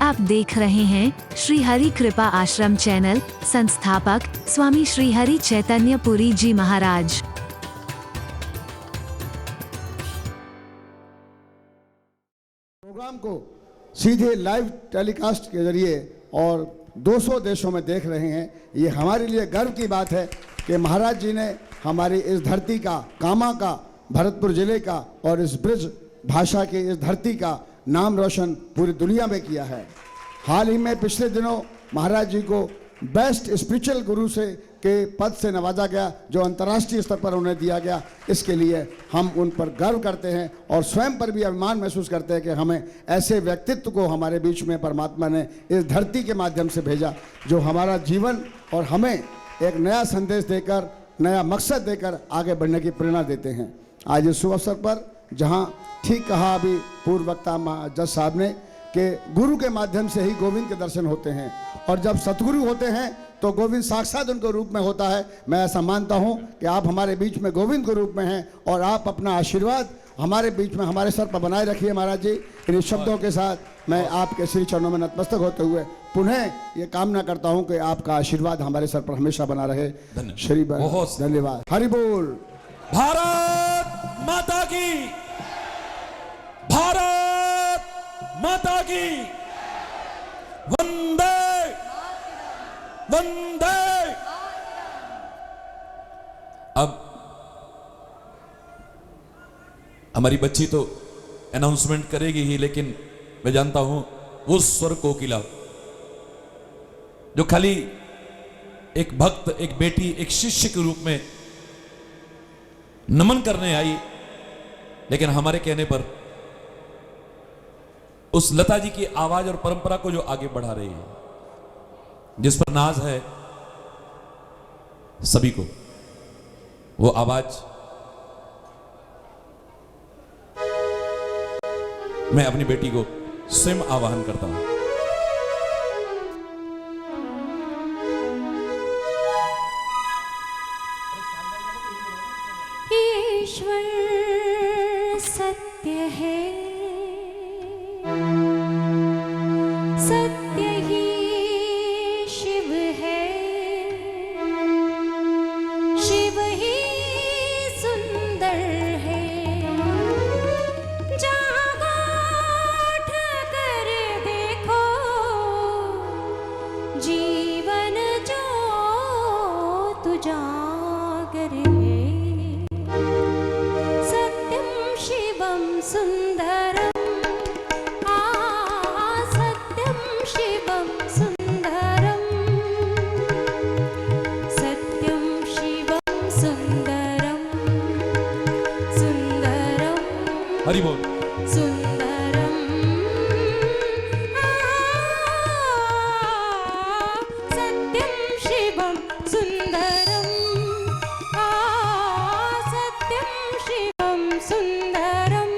आप देख रहे हैं श्री हरि कृपा आश्रम चैनल। संस्थापक स्वामी श्री हरि चैतन्य पुरी जी महाराज। प्रोग्राम को सीधे लाइव टेलीकास्ट के जरिए और 200 देशों में देख रहे हैं। ये हमारे लिए गर्व की बात है कि महाराज जी ने हमारी इस धरती का, कामा का, भरतपुर जिले का और इस ब्रज भाषा की इस धरती का नाम रोशन पूरी दुनिया में किया है। हाल ही में पिछले दिनों महाराज जी को बेस्ट स्पिरिचुअल गुरु से के पद से नवाजा गया, जो अंतर्राष्ट्रीय स्तर पर उन्हें दिया गया। इसके लिए हम उन पर गर्व करते हैं और स्वयं पर भी अभिमान महसूस करते हैं कि हमें ऐसे व्यक्तित्व को हमारे बीच में परमात्मा ने इस धरती के माध्यम से भेजा, जो हमारा जीवन और हमें एक नया संदेश देकर, नया मकसद देकर आगे बढ़ने की प्रेरणा देते हैं। आज इस शुभ अवसर पर, जहाँ ठीक कहा अभी पूर्व वक्ता जज साहब ने कि गुरु के माध्यम से ही गोविंद के दर्शन होते हैं, और जब सतगुरु होते हैं तो गोविंद साक्षात उनके रूप में होता है। मैं ऐसा मानता हूं कि आप हमारे बीच में गोविंद के रूप में हैं, और आप अपना आशीर्वाद हमारे बीच में, हमारे सर पर बनाए रखिए महाराज जी। इन शब्दों के साथ मैं आपके श्री चरणों में नतमस्तक होते हुए पुनः ये कामना करता हूं कि आपका आशीर्वाद हमारे सर पर हमेशा बना रहे। श्री बहुत धन्यवाद। हरि बोल। भारत माता की, भारत माता की, वंदे वंदे। अब हमारी बच्ची तो अनाउंसमेंट करेगी ही, लेकिन मैं जानता हूं वो स्वर कोकिला जो खाली एक भक्त, एक बेटी, एक शिष्य के रूप में नमन करने आई, लेकिन हमारे कहने पर उस लता जी की आवाज और परंपरा को जो आगे बढ़ा रही है, जिस पर नाज है सभी को, वो आवाज मैं अपनी बेटी को स्वयं आवाहन करता हूं। ईश्वर सत्य है, सत्य ही शिव है, शिव ही सुंदर है। जागो उठकर देखो, जीवन जो तुजागर है। सत्यम शिवम सुंदरम, सत्यम शिवम सुंदरम, सत्यम शिवम सुंदरम, सुंदरम हरि बोल। सुंदरम, सत्यम शिवम सुंदरम, सत्यम शिवम सुंदरम।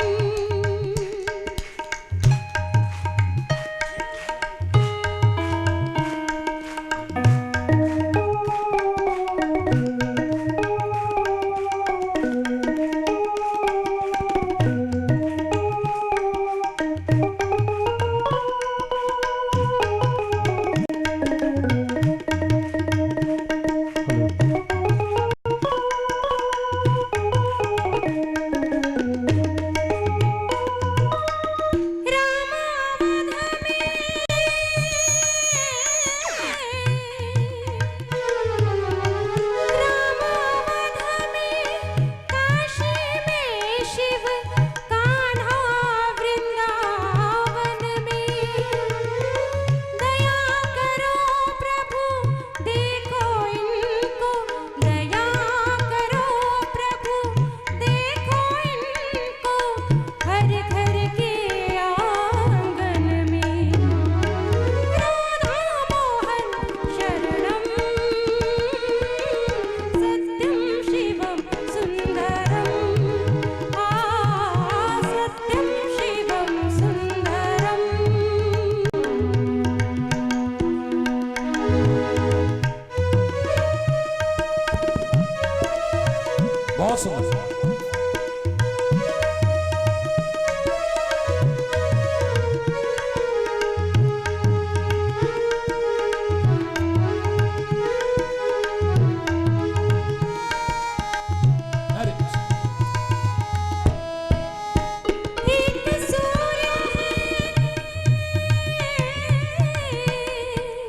बहुत सुंदर।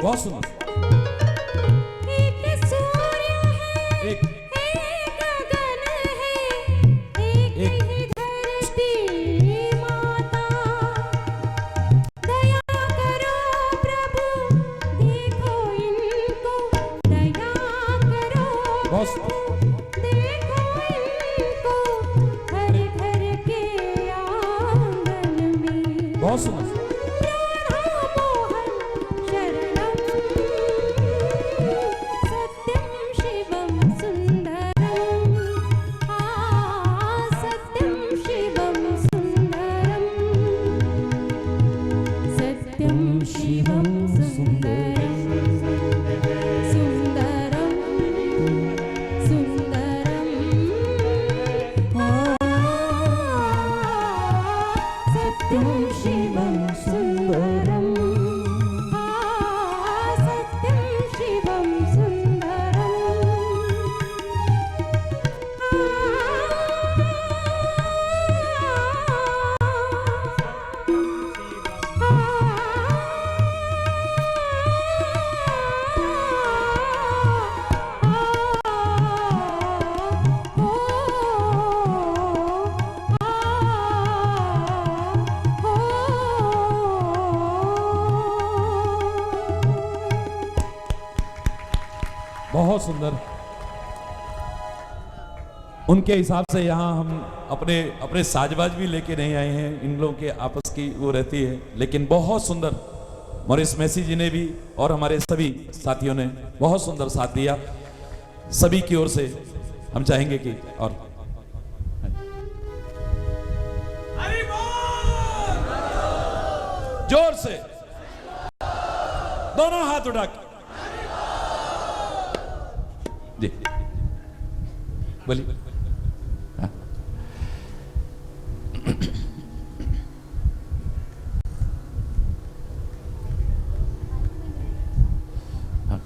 बहुत सुंदर। एक सूर्य है, एक एक गगन है, एक ही धरती माता। दया करो प्रभु, देखो इनको, दया करो बहुत सुंदर। देखो इनको, हर घर के आंगन में। बहुत सुंदर। बहुत सुंदर। उनके हिसाब से यहाँ हम अपने अपने साजबाज भी लेके नहीं आए हैं, इन लोगों के आपस की वो रहती है, लेकिन बहुत सुंदर मॉरिस मेसी जी ने भी और हमारे सभी साथियों ने बहुत सुंदर साथ दिया। सभी की ओर से हम चाहेंगे कि और जोर से दोनों हाथ उठा के जी बोलिए। हाँ। हाँ।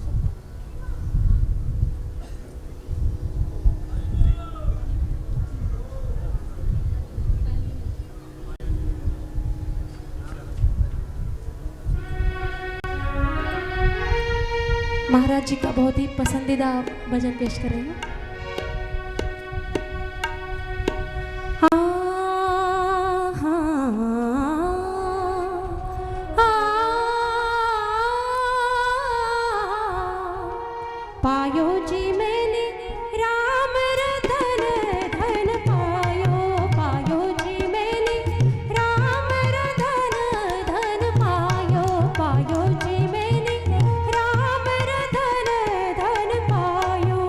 महाराज जी का बहुत ही पसंदीदा भजन पेश कर रहे हैं। पायो जी मैंने राम रतन धन पायो, पायो जी मैंने राम रतन धन पायो, पायो जी मैंने राम रतन धन पायो।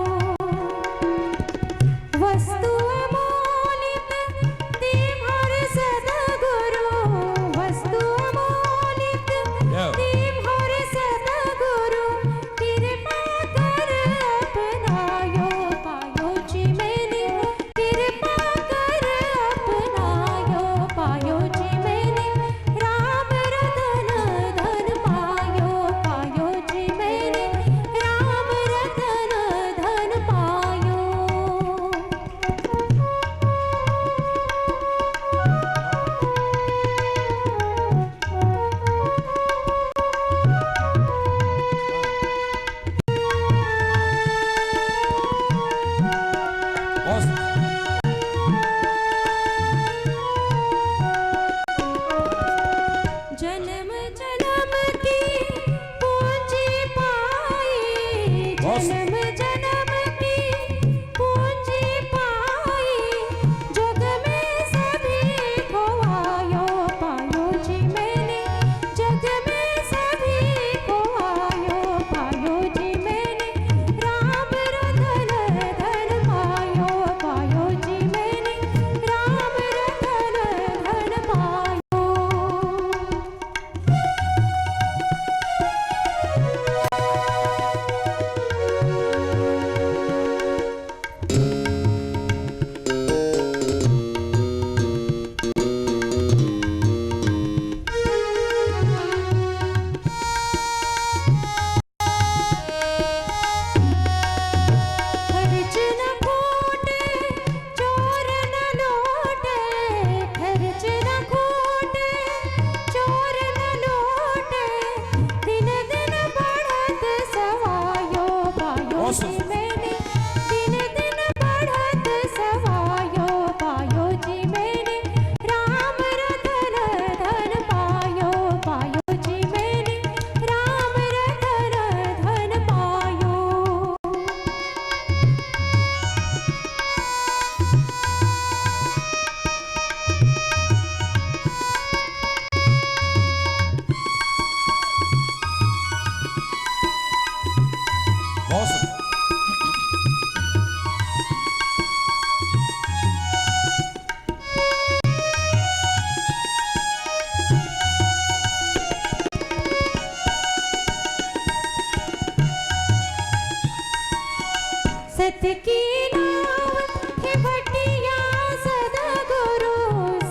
सत की नाव है भटिया सदा गुरु,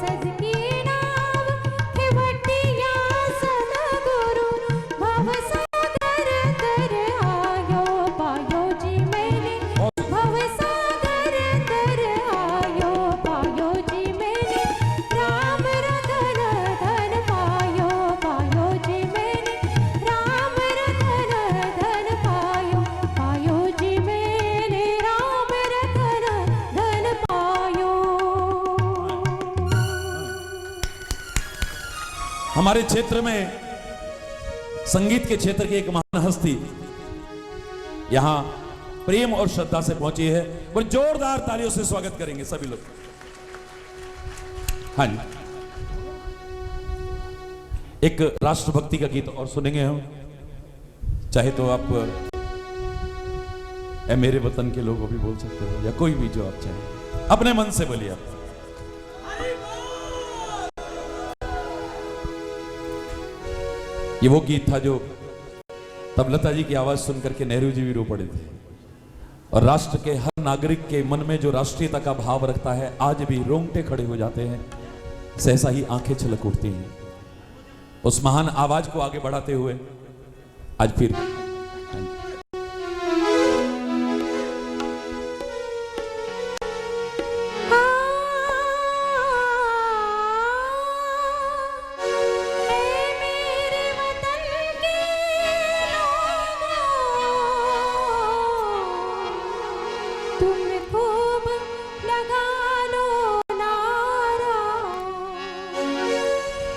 सत की नाव है भटिया सदा गुरु, भव सागर तर आयो पायो जी मैंने, भव सागर तर आयो पायो जी मैंने, राम रतन धन पायो पायो जी मैंने, राम रतन धन पायो पायो जी मैंने, राम रतन धन पायो। हमारे क्षेत्र में संगीत के क्षेत्र की एक महान हस्ती यहां प्रेम और श्रद्धा से पहुंची है, और जोरदार तालियों से स्वागत करेंगे सभी लोग। हाँ जी, एक राष्ट्रभक्ति का गीत और सुनेंगे हम। चाहे तो आप ए मेरे वतन के लोगों भी बोल सकते हो, या कोई भी जो आप चाहे अपने मन से बोलिए आप। ये वो गीत था जो तब लता जी की आवाज सुनकर के नेहरू जी भी रो पड़े थे, और राष्ट्र के हर नागरिक के मन में जो राष्ट्रीयता का भाव रखता है आज भी रोंगटे खड़े हो जाते हैं, सहसा ही आंखें छलक उठती हैं। उस महान आवाज को आगे बढ़ाते हुए आज फिर तुम खूब लगा लो नारा,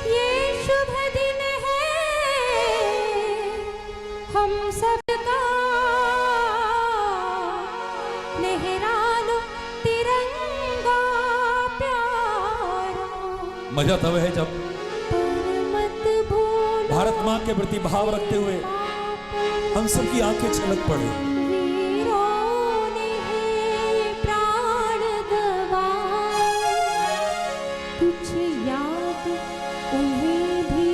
ये शुभ दिन है हम सबका, लहरा लो तिरंगा प्यारा। मजा तब है जब पर मत भूलो भारत मां के प्रति भाव रखते हुए हम सबकी आंखें छलक पड़े। वीरों ने प्राण गवाए, कुछ याद उन्हें भी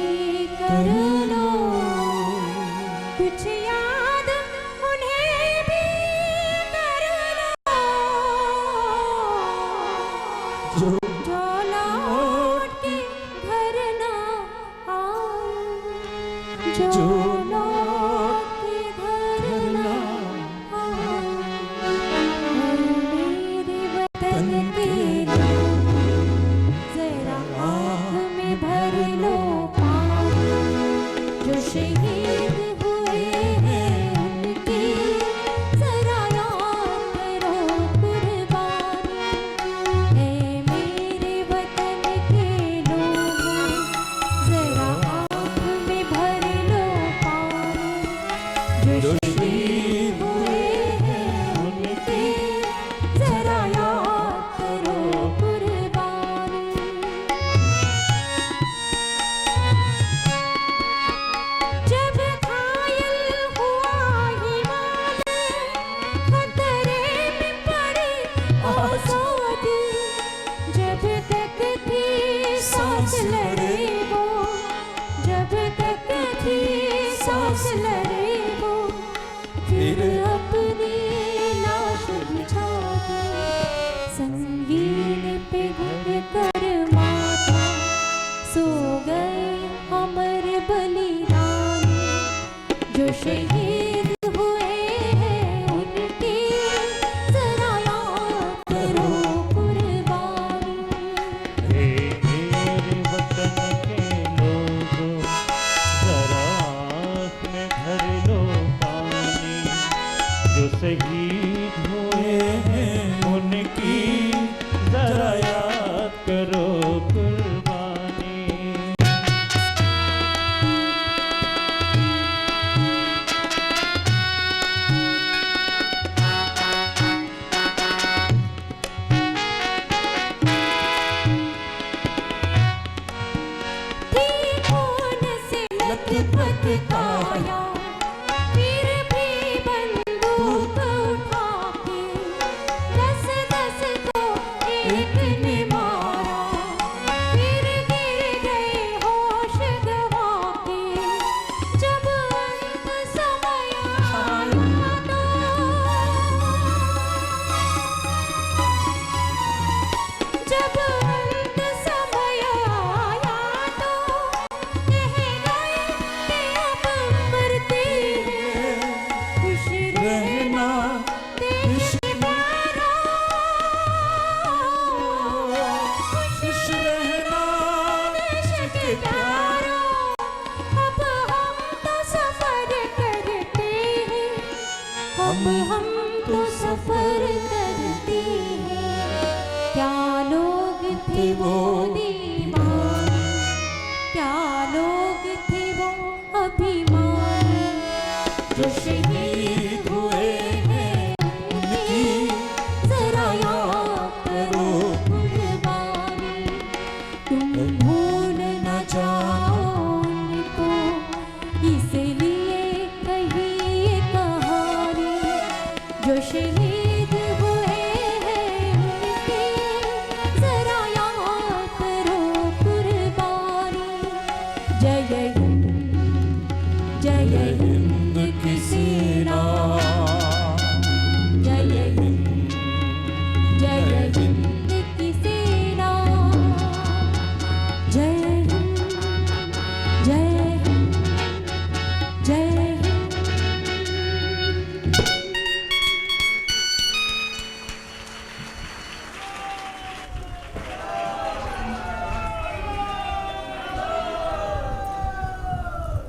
कर लो, कुछ याद उन्हें भी कर लो, जो लौट के घर ना आए, जो लौट के घर ना आए। मेरे वतन के लोग जरा आँख में भर लो पानी, जो शहीद हुए हैं उनकी जरा याद करो कुर्बानी। ऐ मेरे वतन के लोग जरा आँख में भर लो पानी, जो शहीद हुए हैं उनकी जरा याद करो कुर्बानी। जब घायल हुआ हिमालय, खतरे में पड़ी आजादी, जब तक थी सांस लड़े वो, जब तक थी सांस लड़े वो, फिर अपनी लाश बिछा दी, संगीन पे घुट कर माथा, सो गए अमर बलिदानी, जो शहीद हुए हैं उनकी जरा याद करो कुर्बानी। हे मेरे वतन के लोगों, जरा आँख में भर लो पानी, जो शहीद हुए हैं उनकी जरा याद करो कुर्बानी। थी खून से लथपथ काया, फिर भी बंदूक उठा के, दस दस को एक ने मारा, फिर गिर गए होश गवा के, जब अंत समय आया तो लोग थे वो अभिमानी जो शहीद हुए हैं उनकी जरा याद करो कुर्बानी। तुम भूल न जाओ उनको इसलिए कही ये कहानी जो शहीद हुए हैं उनकी जरा याद करो कुर्बानी। जय हिंद की सेना, जय हिंद की सेना, जय हिंद जय हिंद जय हिंद।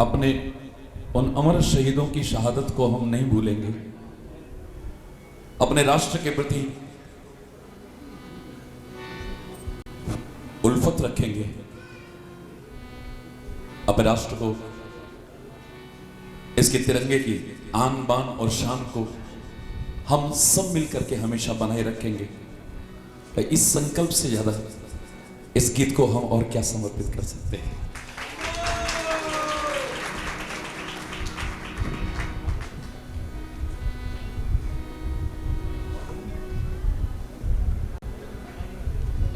अपने उन अमर शहीदों की शहादत को हम नहीं भूलेंगे। अपने राष्ट्र के प्रति उल्फत रखेंगे। अपने राष्ट्र को, इसके तिरंगे की आन बान और शान को हम सब मिलकर के हमेशा बनाए रखेंगे। इस संकल्प से ज्यादा इस गीत को हम और क्या समर्पित कर सकते हैं।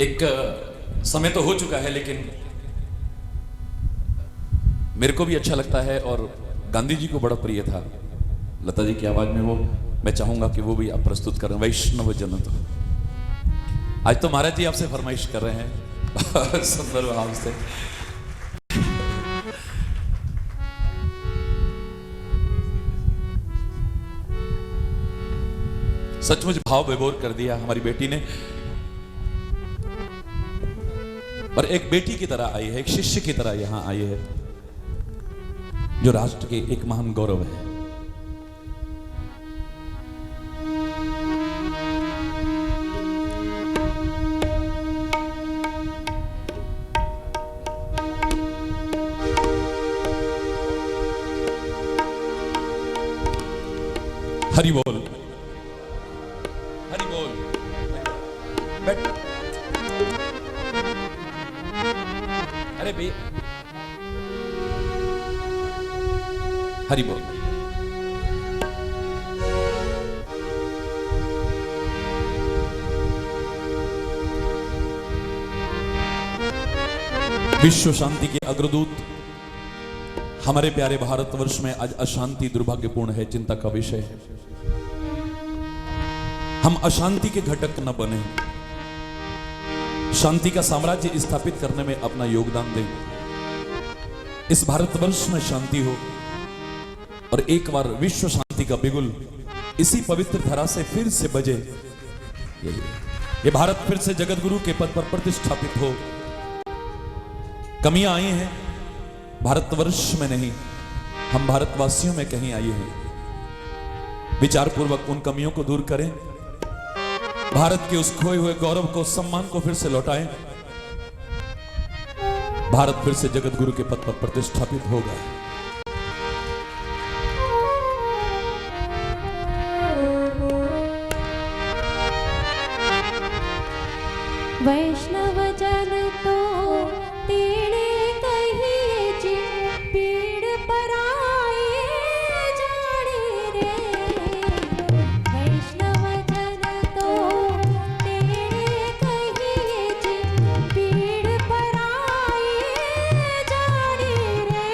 एक समय तो हो चुका है, लेकिन मेरे को भी अच्छा लगता है और गांधी जी को बड़ा प्रिय था। लता जी की आवाज में वो मैं चाहूंगा कि वो भी आप प्रस्तुत करें। वैष्णव जन तो आज तो महाराज जी आपसे फरमाइश कर रहे हैं सुंदर भाव से। सचमुच भाव विभोर कर दिया हमारी बेटी ने, और एक बेटी की तरह आई है, एक शिष्य की तरह यहां आई है, जो राष्ट्र के एक महान गौरव है। हरि बोल, हरि बोल। बैठ। अरे भैया, हरि बोल। विश्व शांति के अग्रदूत हमारे प्यारे भारतवर्ष में आज अशांति दुर्भाग्यपूर्ण है, चिंता का विषय है। हम अशांति के घटक न बने, शांति का साम्राज्य स्थापित करने में अपना योगदान दें। इस भारतवर्ष में शांति हो और एक बार विश्व शांति का बिगुल इसी पवित्र धरा से फिर से बजे। ये भारत फिर से जगत गुरु के पद पर प्रतिष्ठापित हो। कमियां आई हैं भारतवर्ष में नहीं, हम भारतवासियों में कहीं आई हैं। विचार पूर्वक उन कमियों को दूर करें, भारत के उस खोए हुए गौरव को, सम्मान को फिर से लौटाएं। भारत फिर से जगत गुरु के पद पर प्रतिष्ठापित होगा। वैष्णव जन तो तेरे कहिए जी, पीड़ पराए जाने रे। वैष्णव जन तो तेरे कहिए जी, पीड़ पराए जाने रे।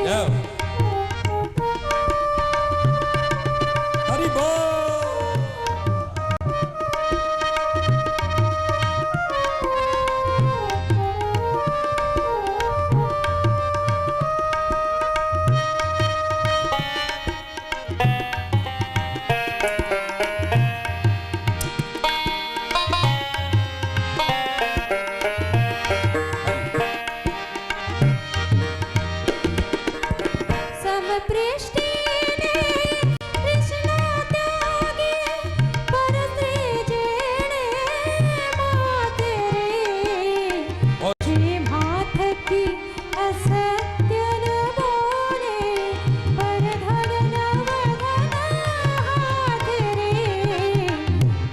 जय हो। हरि बोल। समपृष्ठे कृष्ण त्यागे परसे जेणे माते रे जे माथ की असत्य न बोले पर धन न वदन हाथ रे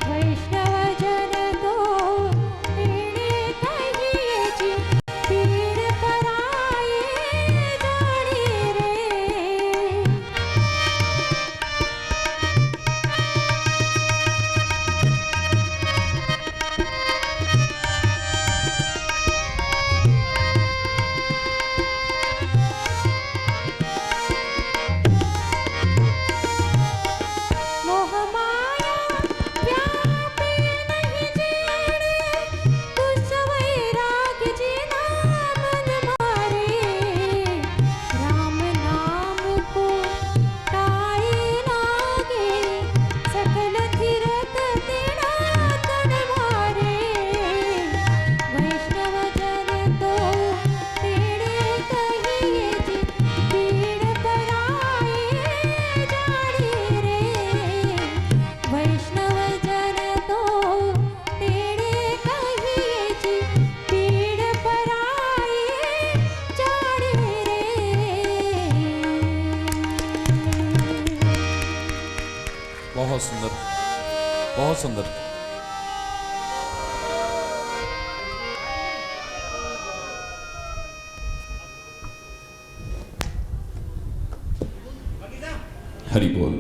वैष्णव जन तो तेणे कहिए जी पीड़ पराए जानी रे। मोह माया व्यापे नहीं जेणे तुझ वैराग्य जिना मन मारे राम नाम को ताई लागे सकल तीरथ तेरा तन मारे वैष्णव जन तो तेरे कहिए जी पीड़ पराए जानी रे वैष्णव जन तो तेरे कहिए जी पीड़ पराए जानी रे। बहुत सुंदर, बहुत सुंदर। हरि बोल।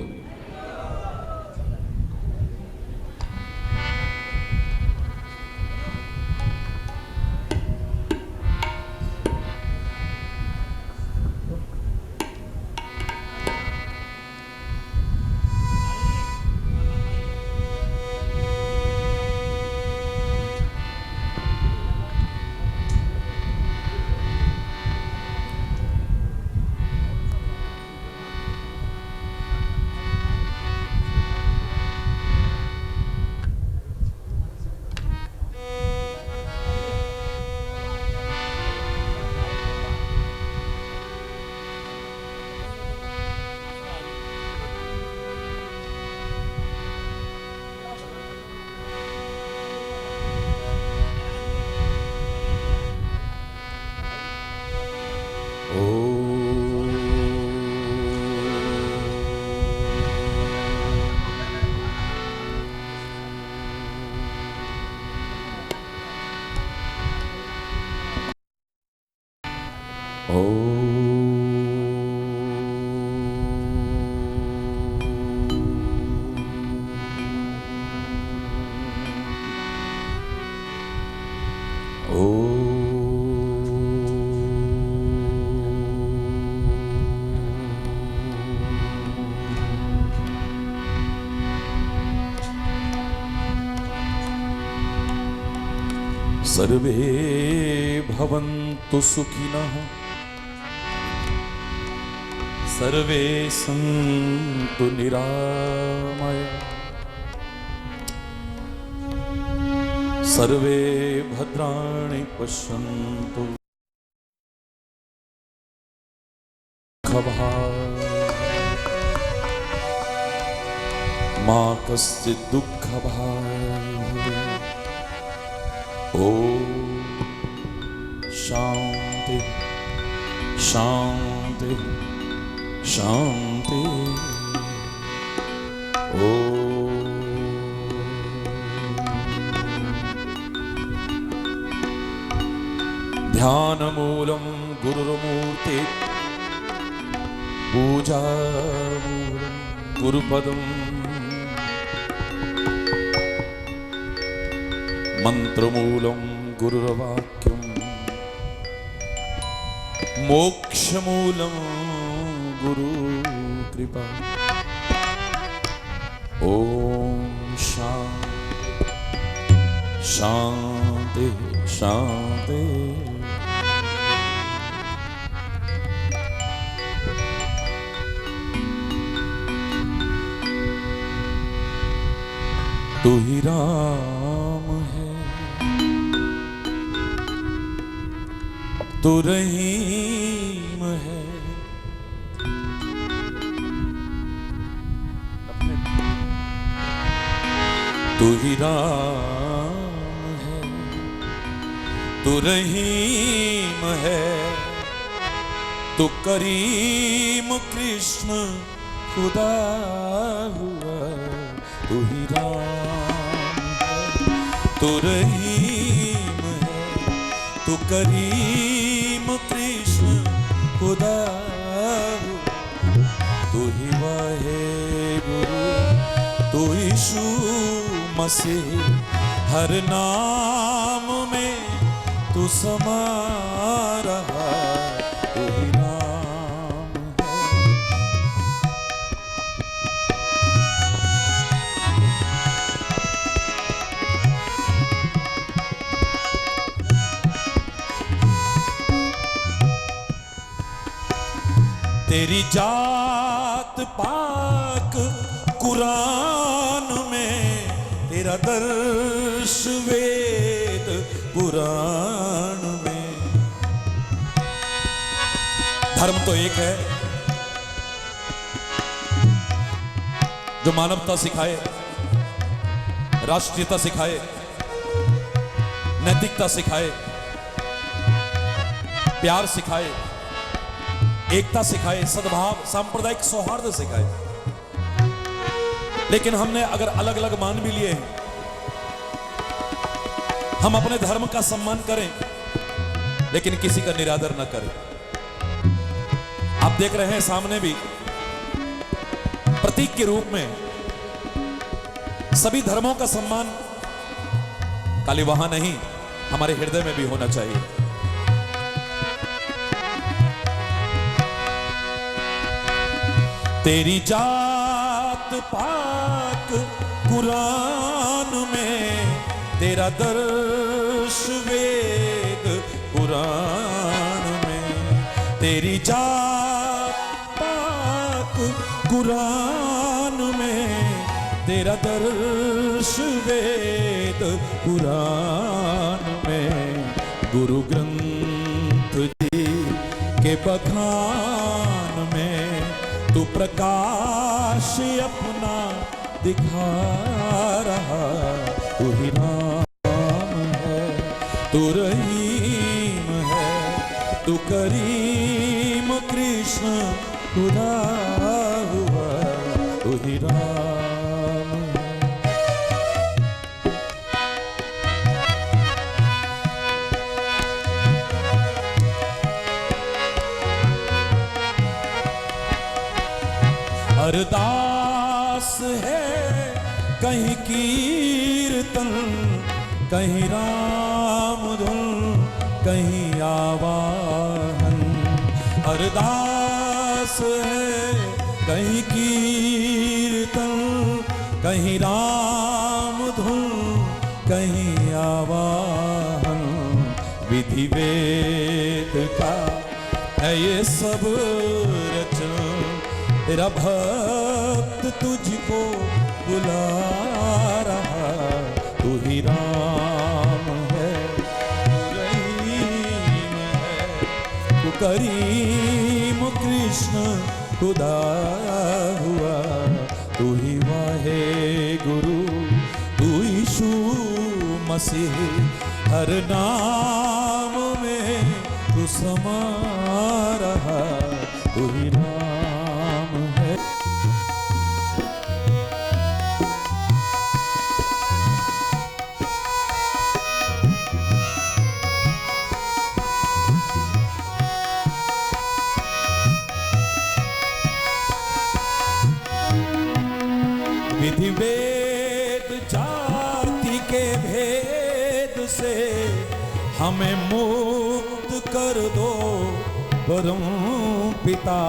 सर्वे भवन्तु सुखिनः सर्वे सन्तु निरामया सर्वे भद्राणि पश्यन्तु मा कश्चित् दुःखभाग् ओम शांति शांति शांति। ओम ध्यानमूलं गुरुर्मूर्ति पूजामूलं गुरुपदम् मंत्रमूलं गुरुर्वाक्यम् मोक्षमूलं गुरु कृपा। ओम शांति शांति। तू ही राम है, तू रहीम है, तू ही राम है, तू रहीम है, तू करीम कृष्ण खुदा हुआ। तू ही राम है, तू रहीम है, तू करीम कृष्ण खुदा हुआ। तू ही वाहे गुरु, तू यीशु मसीह, हर नाम में तू समा रहा। तू ही नाम है। तेरी जात पाक कुरान में, तेरा दर्श वेद पुराण में। धर्म तो एक है जो मानवता सिखाए, राष्ट्रीयता सिखाए, नैतिकता सिखाए, प्यार सिखाए, एकता सिखाए, सद्भाव सांप्रदायिक सौहार्द सिखाए। लेकिन हमने अगर अलग अलग मान भी लिए हैं, हम अपने धर्म का सम्मान करें लेकिन किसी का निरादर न करें। आप देख रहे हैं सामने भी प्रतीक के रूप में सभी धर्मों का सम्मान खाली वहां नहीं, हमारे हृदय में भी होना चाहिए। तेरी जात पाक कुरान में, तेरा दर्श वेद पुराण में। तेरी जात पाक कुरान में, तेरा दर्श वेद पुराण में। गुरु ग्रंथ जी के बखान में तू प्रकाश अपना दिखा रहा। तू ही राम है, तू रहीम है, तू करीम कृष्ण खुदा हुआ। तू ही राम है। अरदास है कहीं कीर्तन, कहीं राम धुन, कहीं आवाहन। अरदास है कहीं कीर्तन, कहीं राम धुन, कहीं आवाहन। विधि वेद का है ये सब रचन, तेरा भक्त तुझको बुला रहा। तू ही राम है, तू रहीम है, तू करीम कृष्ण खुदा हुआ। तू ही वाहे गुरु, तू यीशु मसीह, हर नाम में तू समा रहा। तू ही राम है। विधि वेद जाति के भेद से हमें मुक्त कर दो परम पिता,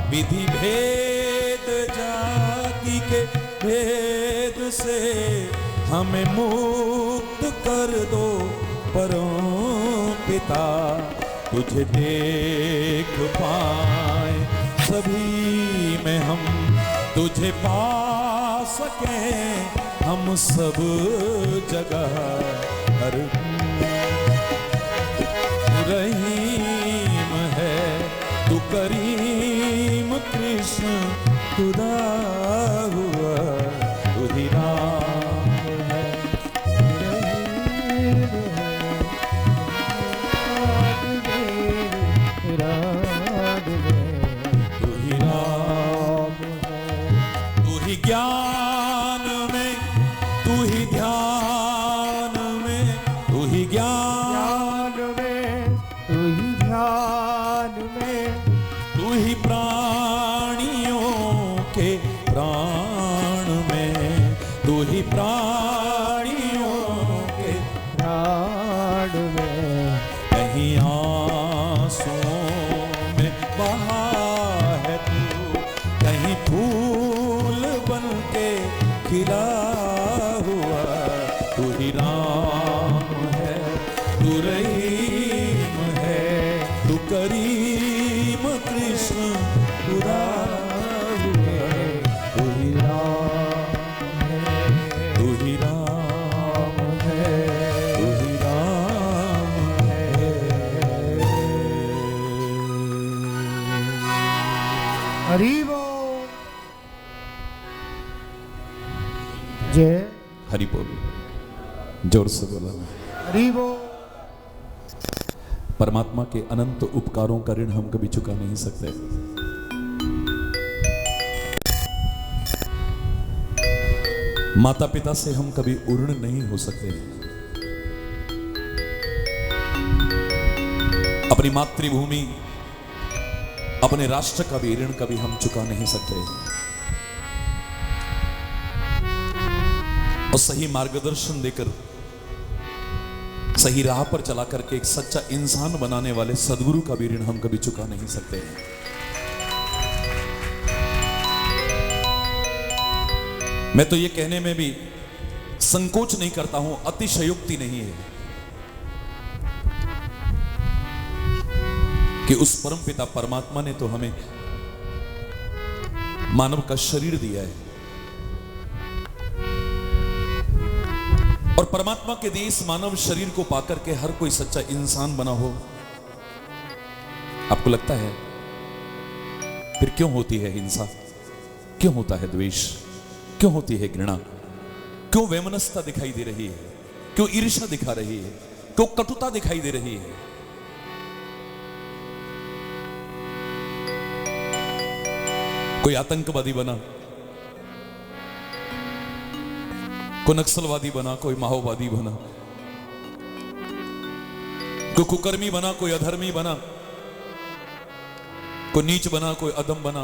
विधि भेद जाति के भेद से हमें मुक्त कर दो परम पिता। तुझे देख पाए सभी में हम, तुझे पा सकें हम सब जगह। हर रहीम है तू, करीम कृष्ण खुदा हुआ, तू ही राम है। तू ही राम है, तू ही ज्ञान में, तू ही ध्यान में, तू ही ज्ञान में, तू ही ध्यान में, तू ही प्राणियों के प्राण में, तू ही प्राणियों के प्राण में। कहीं आंसुओं में बहा है तू, कहीं फूल बन के खिला हुआ। तू ही राम है, तू रहीम है, तू करीम कृष्ण खुदा हुआ। तू ही राम है, तू ही राम है, तू ही राम है। हरि बोल। जय हरि बोल, जोर से बोला। हरि बोल। परमात्मा के अनंत उपकारों का ऋण हम कभी चुका नहीं सकते। माता पिता से हम कभी ऋणी नहीं हो सकते। अपनी मातृभूमि, अपने राष्ट्र का भी ऋण कभी हम चुका नहीं सकते। और सही मार्गदर्शन देकर, सही राह पर चला करके एक सच्चा इंसान बनाने वाले सदगुरु का भी ऋण हम कभी चुका नहीं सकते। मैं तो ये कहने में भी संकोच नहीं करता हूं, अतिशयोक्ति नहीं है कि उस परमपिता परमात्मा ने तो हमें मानव का शरीर दिया है, और परमात्मा के दिए इस मानव शरीर को पाकर के हर कोई सच्चा इंसान बना हो। आपको लगता है फिर क्यों होती है हिंसा, क्यों होता है द्वेष, क्यों होती है घृणा, क्यों वैमनस्यता दिखाई दे रही है, क्यों ईर्ष्या दिखा रही है, क्यों कटुता दिखाई दे रही है? कोई आतंकवादी बना, कोई नक्सलवादी बना, कोई माओवादी बना, कोई कुकर्मी बना, कोई अधर्मी बना, कोई नीच बना, कोई अदम बना,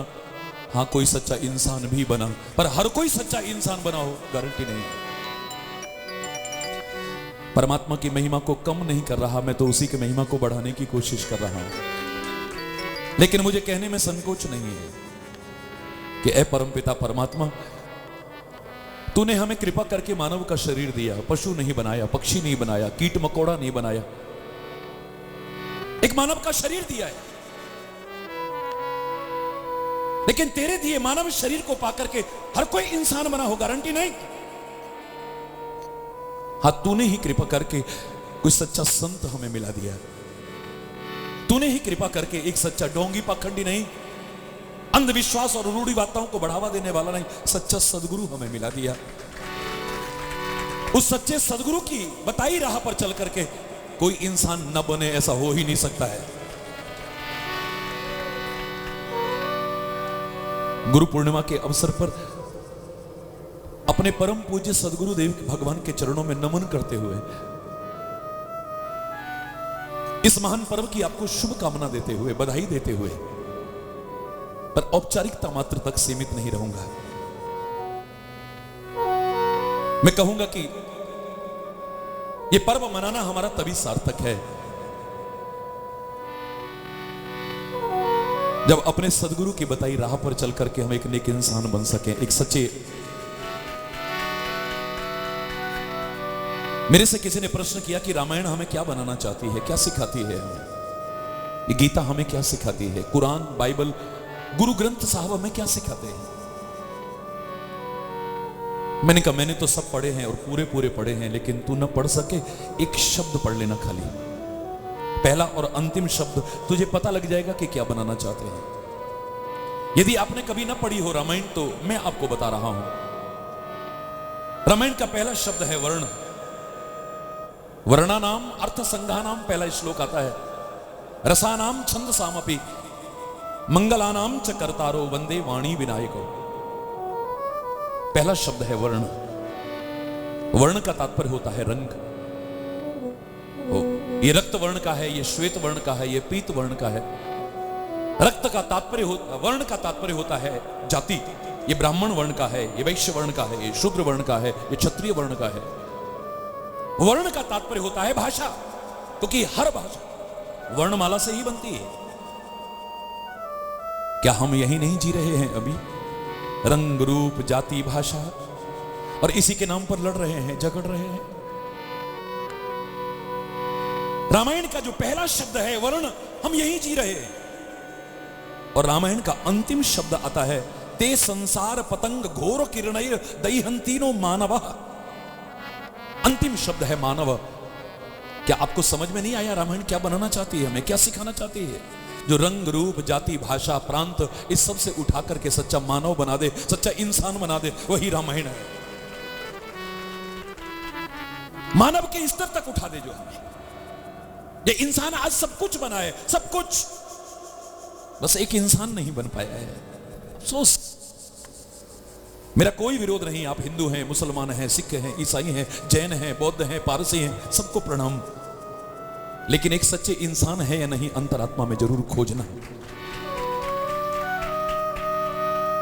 हाँ कोई सच्चा इंसान भी बना, पर हर कोई सच्चा इंसान बना हो गारंटी नहीं। परमात्मा की महिमा को कम नहीं कर रहा, मैं तो उसी की महिमा को बढ़ाने की कोशिश कर रहा हूं। लेकिन मुझे कहने में संकोच नहीं है कि ऐ परमपिता परमात्मा, तूने हमें कृपा करके मानव का शरीर दिया, पशु नहीं बनाया, पक्षी नहीं बनाया, कीट मकोड़ा नहीं बनाया, एक मानव का शरीर दिया है। लेकिन तेरे दिए मानव शरीर को पाकर के हर कोई इंसान बना हो गारंटी नहीं। हाँ, तूने ही कृपा करके कोई सच्चा संत हमें मिला दिया, तूने ही कृपा करके एक सच्चा डोंगी पाखंडी नहीं, अंधविश्वास और रूढ़िवादिताओं को बढ़ावा देने वाला नहीं, सच्चा सदगुरु हमें मिला दिया। उस सच्चे सदगुरु की बताई राह पर चल करके कोई इंसान न बने, ऐसा हो ही नहीं सकता है। गुरु पूर्णिमा के अवसर पर अपने परम पूज्य सदगुरु देव भगवान के चरणों में नमन करते हुए इस महान पर्व की आपको शुभकामना देते हुए, बधाई देते हुए, पर औपचारिकता मात्र तक सीमित नहीं रहूंगा। मैं कहूंगा कि यह पर्व मनाना हमारा तभी सार्थक है जब अपने सदगुरु की बताई राह पर चल करके हम एक नेक इंसान बन सके, एक सच्चे। मेरे से किसी ने प्रश्न किया कि रामायण हमें क्या बनाना चाहती है, क्या सिखाती है हमें, ये गीता हमें क्या सिखाती है, कुरान, बाइबल, गुरु ग्रंथ साहब हमें क्या सिखाते हैं। मैंने कहा मैंने तो सब पढ़े हैं और पूरे पूरे पढ़े हैं, लेकिन तू न पढ़ सके एक शब्द पढ़ लेना, खाली पहला और अंतिम शब्द, तुझे पता लग जाएगा कि क्या बनाना चाहते हैं। यदि आपने कभी ना पढ़ी हो रामायण तो मैं आपको बता रहा हूं। रामायण का पहला शब्द है वर्ण। वर्णानाम अर्थ संघानाम पहला श्लोक आता है। रसानाम छंद सामपि मंगलानाम च कर्तारो वंदे वाणी विनायको। पहला शब्द है वर्ण। वर्ण का तात्पर्य होता है रंग। ये रक्त वर्ण का है, ये श्वेत वर्ण का है, ये पीत वर्ण का है। रक्त का तात्पर्य वर्ण का तात्पर्य होता है जाति। ये ब्राह्मण वर्ण का है, ये वैश्य वर्ण का है, ये शूद्र वर्ण का है, ये क्षत्रिय वर्ण का है। वर्ण का तात्पर्य होता है भाषा, क्योंकि हर भाषा वर्णमाला से ही बनती है। क्या हम यही नहीं जी रहे हैं अभी? रंग, रूप, जाति, भाषा, और इसी के नाम पर लड़ रहे हैं, झगड़ रहे हैं। रामायण का जो पहला शब्द है वर्ण, हम यही जी रहे हैं। और रामायण का अंतिम शब्द आता है ते संसार पतंग घोर किरणैर दईहंतीनो मानव। अंतिम शब्द है मानव। क्या आपको समझ में नहीं आया रामायण क्या बनाना चाहती है, हमें क्या सिखाना चाहती है? जो रंग, रूप, जाति, भाषा, प्रांत, इस सब से उठा करके सच्चा मानव बना दे, सच्चा इंसान बना दे, वही रामायण है। मानव के स्तर तक उठा दे जो हमें। ये इंसान आज सब कुछ बना है, सब कुछ, बस एक इंसान नहीं बन पाया है। अफसोस। मेरा कोई विरोध नहीं, आप हिंदू हैं, मुसलमान हैं, सिख हैं, ईसाई हैं, जैन हैं, बौद्ध हैं, पारसी हैं, सबको प्रणाम। लेकिन एक सच्चे इंसान है या नहीं, अंतरात्मा में जरूर खोजना है।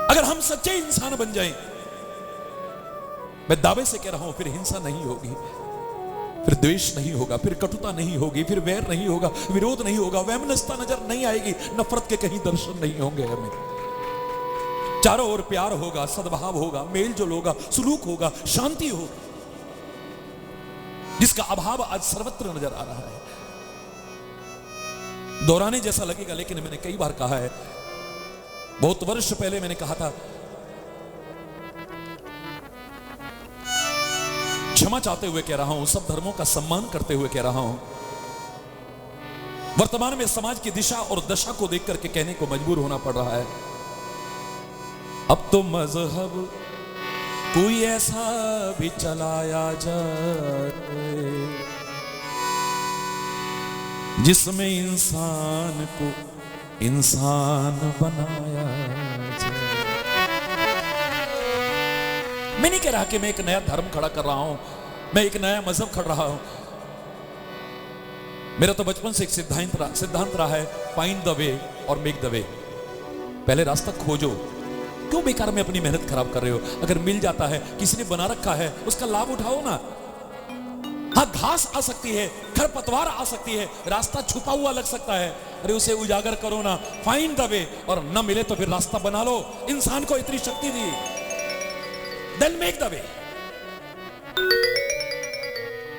अगर हम सच्चे इंसान बन जाएं, मैं दावे से कह रहा हूं, फिर हिंसा नहीं होगी, फिर द्वेष नहीं होगा, फिर कटुता नहीं होगी, फिर वैर नहीं होगा, विरोध नहीं होगा, वैमनस्यता नजर नहीं आएगी, नफरत के कहीं दर्शन नहीं होंगे हमें। चारों ओर प्यार होगा, सद्भाव होगा, मेल जोल होगा, सुलूक होगा, शांति होगी, जिसका अभाव आज सर्वत्र नजर आ रहा है। दोहराने जैसा लगेगा, लेकिन मैंने कई बार कहा है। बहुत वर्ष पहले मैंने कहा था, क्षमा चाहते हुए कह रहा हूं, सब धर्मों का सम्मान करते हुए कह रहा हूं। वर्तमान में समाज की दिशा और दशा को देख करके कहने को मजबूर होना पड़ रहा है, अब तो मजहब कोई ऐसा भी चलाया जाए जिसमें इंसान को इंसान बनाया जाए। मैं नहीं कह रहा कि मैं एक नया धर्म खड़ा कर रहा हूं, मैं एक नया मजहब खड़ा रहा हूं। मेरा तो बचपन से एक सिद्धांत रहा है, फाइंड द वे और मेक द वे। पहले रास्ता खोजो। क्यों बेकार में अपनी मेहनत खराब कर रहे हो? अगर मिल जाता है, किसी ने बना रखा है, उसका लाभ उठाओ ना। हाँ, घास आ सकती है, खरपतवार आ सकती है, रास्ता छुपा हुआ लग सकता है, अरे उसे उजागर करो ना, फाइंड द वे। और न मिले तो फिर रास्ता बना लो। इंसान को इतनी शक्ति दी, देन मेक द वे।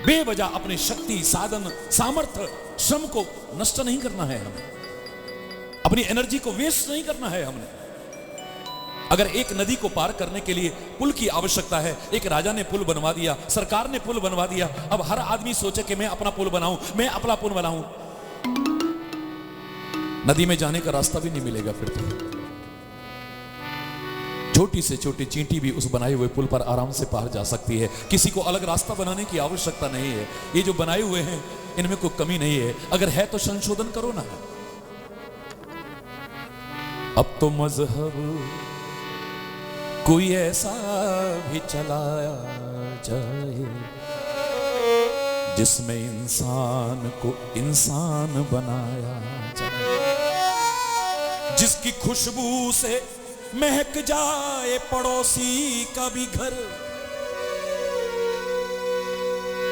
बेवजह अपनी शक्ति, साधन, सामर्थ्य, श्रम को नष्ट नहीं करना है हमें, अपनी एनर्जी को वेस्ट नहीं करना है हमने। अगर एक नदी को पार करने के लिए पुल की आवश्यकता है, एक राजा ने पुल बनवा दिया, सरकार ने पुल बनवा दिया, अब हर आदमी सोचे कि मैं अपना पुल बनाऊं, मैं अपना पुल बनाऊं, नदी में जाने का रास्ता भी नहीं मिलेगा। फिर तो छोटी से छोटी चींटी भी उस बनाए हुए पुल पर आराम से पार जा सकती है। किसी को अलग रास्ता बनाने की आवश्यकता नहीं है। ये जो बनाए हुए हैं इनमें कोई कमी नहीं है, अगर है तो संशोधन करो ना। अब तो मजहब कोई ऐसा भी चलाया जाए जिसमें इंसान को इंसान बनाया जाए, जिसकी खुशबू से महक जाए पड़ोसी का भी घर,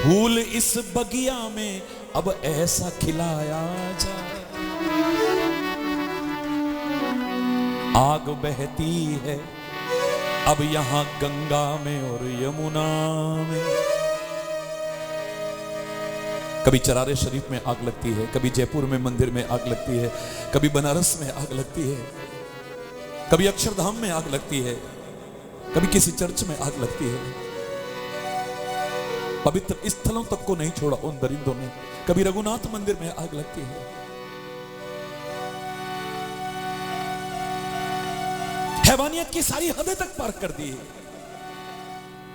फूल इस बगिया में अब ऐसा खिलाया जाए। आग बहती है अब यहां गंगा में और यमुना में। कभी चरारे शरीफ में आग लगती है, कभी जयपुर में मंदिर में आग लगती है, कभी बनारस में आग लगती है, कभी अक्षरधाम में आग लगती है, कभी किसी चर्च में आग लगती है। पवित्र स्थलों तक को नहीं छोड़ा उन दरिंदों ने। कभी रघुनाथ मंदिर में आग लगती है। हैवानियत की सारी हदें तक पार कर दी।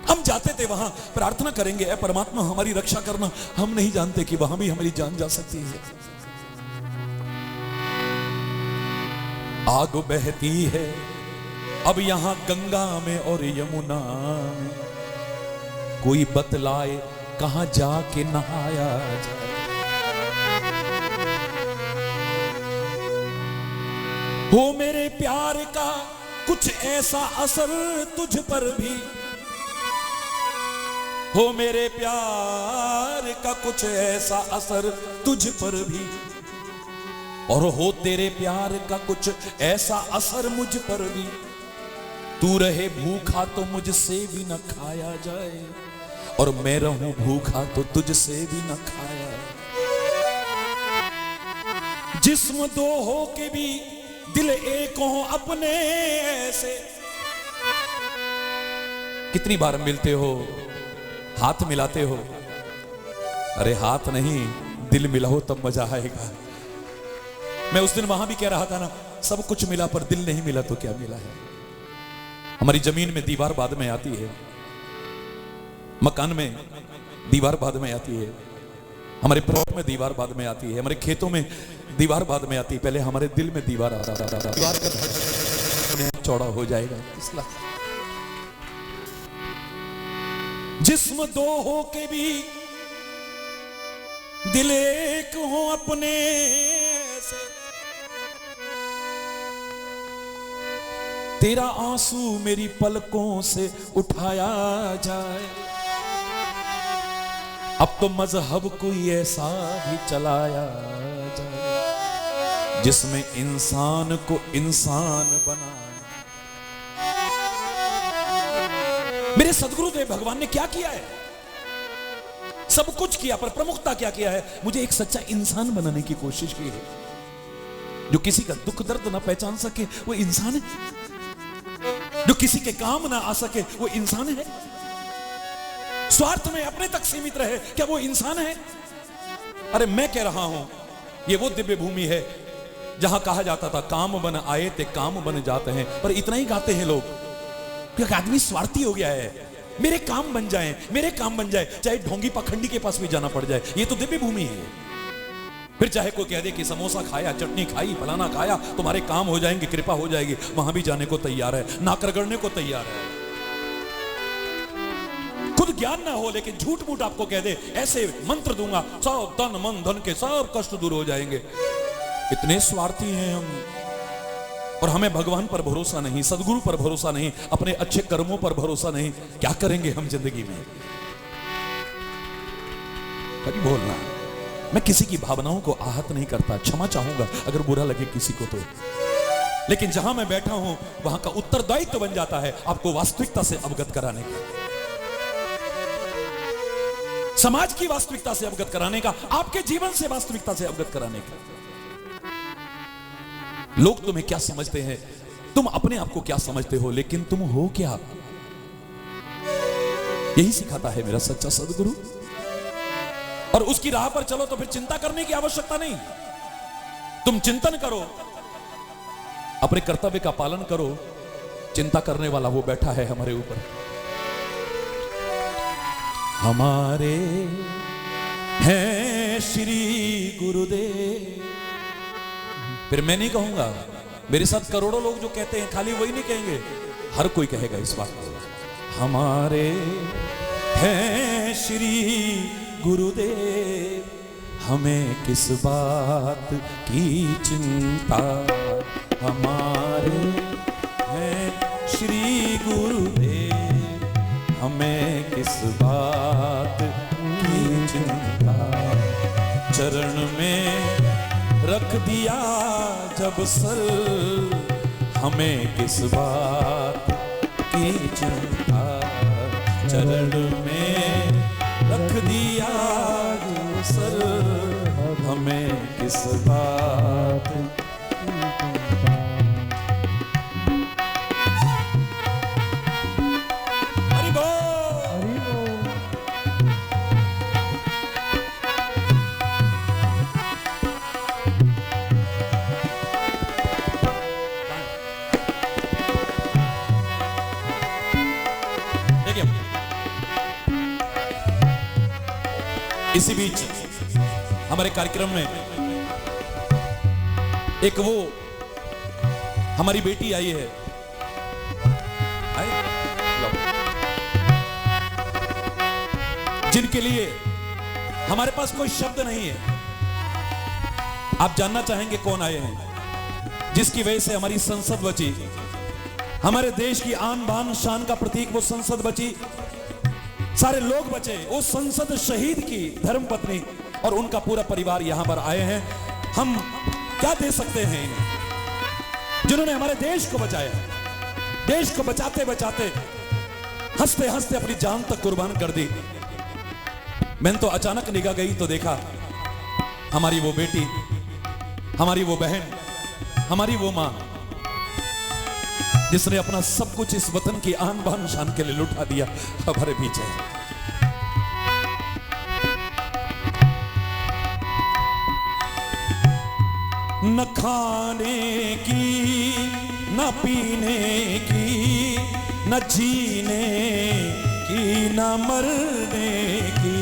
हम जाते थे वहां प्रार्थना करेंगे, ऐ परमात्मा हमारी रक्षा करना। हम नहीं जानते कि वहां भी हमारी जान जा सकती है। आग बहती है अब यहां गंगा में और यमुना में। कोई बतलाए कहां जाके नहाया जाए। हो मेरे प्यार का कुछ ऐसा असर तुझ पर भी, हो मेरे प्यार का कुछ ऐसा असर तुझ पर भी, और हो तेरे प्यार का कुछ ऐसा असर मुझ पर भी। तू रहे भूखा तो मुझसे भी न खाया जाए, और मैं रहूं भूखा तो तुझसे भी न खाया। जिस्म दो हो के भी दिल एक हो अपने ऐसे। कितनी बार मिलते हो, हाथ मिलाते हो। अरे हाथ नहीं, दिल मिलाओ तब मजा आएगा। मैं उस दिन वहां भी कह रहा था ना, सब कुछ मिला पर दिल नहीं मिला तो क्या मिला है। हमारी जमीन में दीवार बाद में आती है, मकान में दीवार बाद में आती है, हमारे प्लॉट में दीवार बाद में आती है, हमारे खेतों में दीवार बाद में आती है। पहले हमारे दिल में दीवार आता था। दीवार का चौड़ा हो जाएगा। जिस्म दो हो के भी दिल एक हो अपने से। तेरा आंसू मेरी पलकों से उठाया जाए। अब तो मजहब कोई ऐसा भी चलाया जाए जिसमें इंसान को इंसान बना। मेरे सदगुरुदेव भगवान ने क्या किया है? सब कुछ किया, पर प्रमुखता क्या किया है? मुझे एक सच्चा इंसान बनाने की कोशिश की है। जो किसी का दुख दर्द ना पहचान सके वो इंसान है। जो किसी के काम ना आ सके वो इंसान है। स्वार्थ में अपने तक सीमित रहे, क्या वो इंसान है? अरे मैं कह रहा हूं, ये वो दिव्य भूमि है जहां कहा जाता था काम बन आए ते काम बन जाते हैं। पर इतना ही गाते हैं लोग कि आदमी स्वार्थी हो गया है। मेरे काम बन जाएं, मेरे काम बन जाए, चाहे ढोंगी पखंडी के पास भी जाना पड़ जाए। ये तो दिव्य भूमि है। फिर चाहे कोई कह दे कि समोसा खाया, चटनी खाई, फलाना खाया, तुम्हारे काम हो जाएंगे, कृपा हो जाएगी, वहां भी जाने को तैयार है, नाक रगड़ने को तैयार है। खुद ज्ञान ना हो लेकिन झूठ मूठ आपको कह दे, ऐसे मंत्र दूंगा, सब तन मन धन के सब कष्ट दूर हो जाएंगे। इतने स्वार्थी हैं हम। और हमें भगवान पर भरोसा नहीं, सदगुरु पर भरोसा नहीं, अपने अच्छे कर्मों पर भरोसा नहीं। क्या करेंगे हम जिंदगी में? कभी बोलना, मैं किसी की भावनाओं को आहत नहीं करता, क्षमा चाहूंगा अगर बुरा लगे किसी को तो। लेकिन जहां मैं बैठा हूं वहां का उत्तरदायित्व बन जाता है आपको वास्तविकता से अवगत कराने का, समाज की वास्तविकता से अवगत कराने का, आपके जीवन से वास्तविकता से अवगत कराने का। लोग तुम्हें क्या समझते हैं, तुम अपने आप को क्या समझते हो, लेकिन तुम हो क्या? यही सिखाता है मेरा सच्चा सदगुरु। और उसकी राह पर चलो तो फिर चिंता करने की आवश्यकता नहीं। तुम चिंतन करो, अपने कर्तव्य का पालन करो। चिंता करने वाला वो बैठा है हमारे ऊपर। हमारे हैं श्री गुरुदेव। फिर मैं नहीं कहूंगा, मेरे साथ करोड़ों लोग जो कहते हैं, खाली वही नहीं कहेंगे, हर कोई कहेगा इस बात को। हमारे हैं श्री गुरुदेव, हमें किस बात की चिंता। हमारे हैं श्री गुरुदेव, हमें किस बात की चिंता। चरण में रख दिया जब सर, हमें किस बात की चिंता, चरण में रख दिया जो सर, हमें किस बात की चिंता। हरि बोल, हरि बोल। इसी बीच हमारे कार्यक्रम में एक वो हमारी बेटी आई है, जिनके लिए हमारे पास कोई शब्द नहीं है। आप जानना चाहेंगे कौन आए हैं, जिसकी वजह से हमारी संसद बची, हमारे देश की आन बान शान का प्रतीक वो संसद बची, सारे लोग बचे। वो संसद शहीद की धर्मपत्नी और उनका पूरा परिवार यहां पर आए हैं। हम क्या दे सकते हैं इन्हें, जिन्होंने हमारे देश को बचाया, देश को बचाते बचाते हंसते हंसते अपनी जान तक कुर्बान कर दी। मैंने तो अचानक निगाह गई तो देखा हमारी वो बेटी, हमारी वो बहन, हमारी वो मां, जिसने अपना सब कुछ इस वतन की आन बान शान के लिए लुटा दिया, हमारे पीछे। न खाने की, न पीने की, न जीने की, न मरने की,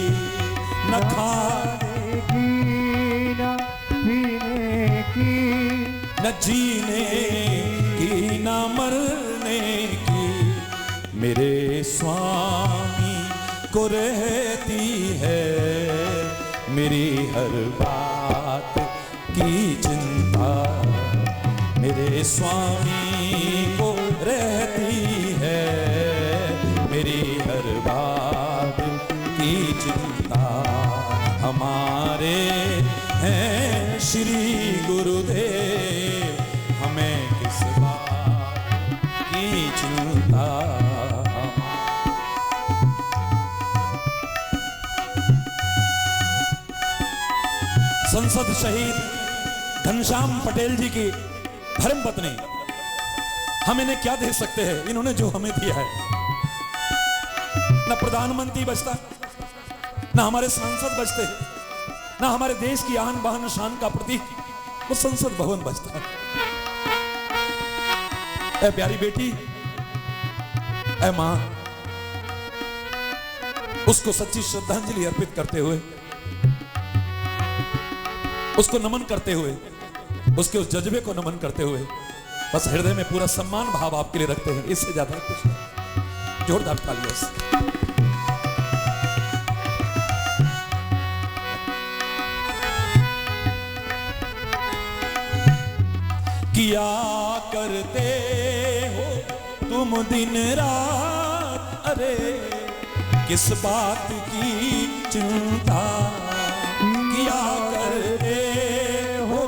न खाने की, न पीने की, न जीने की, न मरने की, मेरे स्वामी को रहती है मेरी हर बात की चिंता, मेरे स्वामी को रहती है मेरी हर बात की चिंता। हमारे हैं श्री गुरुदेव, हमें किस बात की चिंता। संसद शहीद घनश्याम पटेल जी की धर्मपत्नी, हम इन्हें क्या दे सकते हैं, इन्होंने जो हमें दिया है। ना प्रधानमंत्री बचता, ना हमारे सांसद बचते, ना हमारे देश की आन बान शान का प्रतीक वो संसद भवन बचता। ऐ प्यारी बेटी, ऐ मां, उसको सच्ची श्रद्धांजलि अर्पित करते हुए, उसको नमन करते हुए, उसके उस जज्बे को नमन करते हुए, बस हृदय में पूरा सम्मान भाव आपके लिए रखते हैं। इससे ज्यादा कुछ नहीं। जोरदार तालियों से। किया करते हो तुम दिन रात, अरे किस बात की चिंता, किया करते हो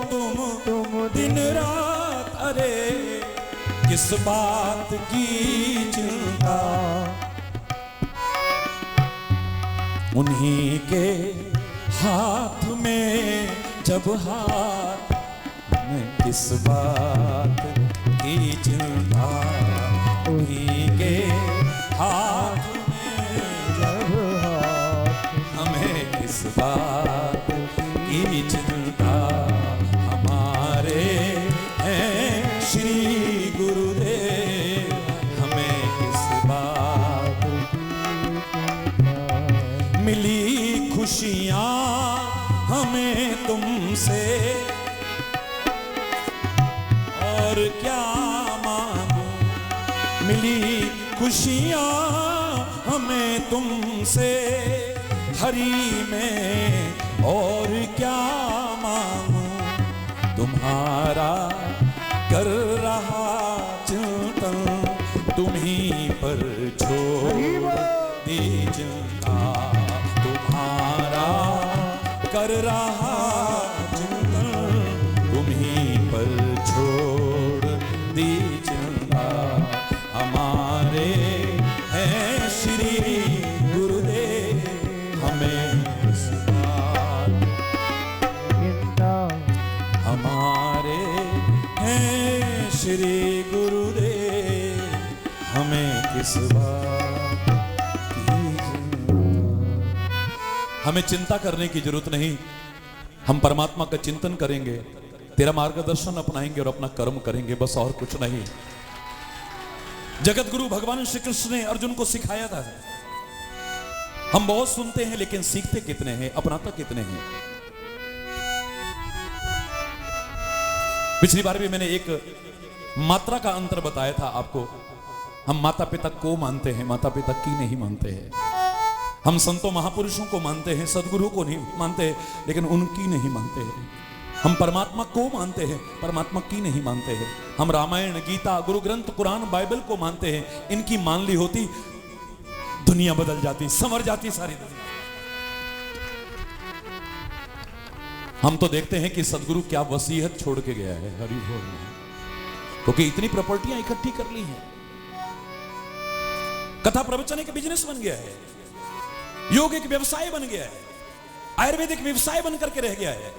तुम दिन रात, अरे किस बात की चिंता। उन्हीं के हाथ में जब हाथ में, किस बात की चिंता। उन्हीं के हाथ में जब हाथ, हमें किस बात की चिंता। हमारे हैं श्री गुरुदेव, हमें किस बात की। मिली खुशियां हमें तुमसे, और क्या मांगू, मिली खुशियां हमें तुमसे, हरी में और क्या मांगू। तुम्हारा कर रहा चिंतन, तुम्हीं पर छोड़ दी चिंता। तुम्हारा कर रहा चिंतन, तुम्हीं पर छोड़ दी श्री गुरुदेव हमें किस बात की चिंता। हमें चिंता करने की जरूरत नहीं, हम परमात्मा का चिंतन करेंगे, तेरा मार्गदर्शन अपनाएंगे और अपना कर्म करेंगे, बस और कुछ नहीं। जगत गुरु भगवान श्री कृष्ण ने अर्जुन को सिखाया था। हम बहुत सुनते हैं लेकिन सीखते कितने हैं, अपनाता कितने हैं। पिछली बार भी मैंने एक मात्रा का अंतर बताया था आपको। हम माता पिता को मानते हैं, माता पिता की नहीं मानते हैं। हम संतों महापुरुषों को मानते हैं, सदगुरु को नहीं मानते, लेकिन उनकी नहीं मानते हैं। हम परमात्मा को मानते हैं, परमात्मा की नहीं मानते हैं। हम रामायण, गीता, गुरु ग्रंथ, कुरान, बाइबल को मानते हैं। इनकी मान ली होती दुनिया बदल जाती, संवर जाती सारी दुनिया। हम तो देखते हैं कि सदगुरु क्या वसीयत छोड़ के गया है, हरि बोल, क्योंकि इतनी प्रॉपर्टियां इकट्ठी कर ली हैं। कथा प्रवचन एक बिजनेस बन गया है, योग एक व्यवसाय बन गया है, आयुर्वेदिक व्यवसाय बन करके रह गया है,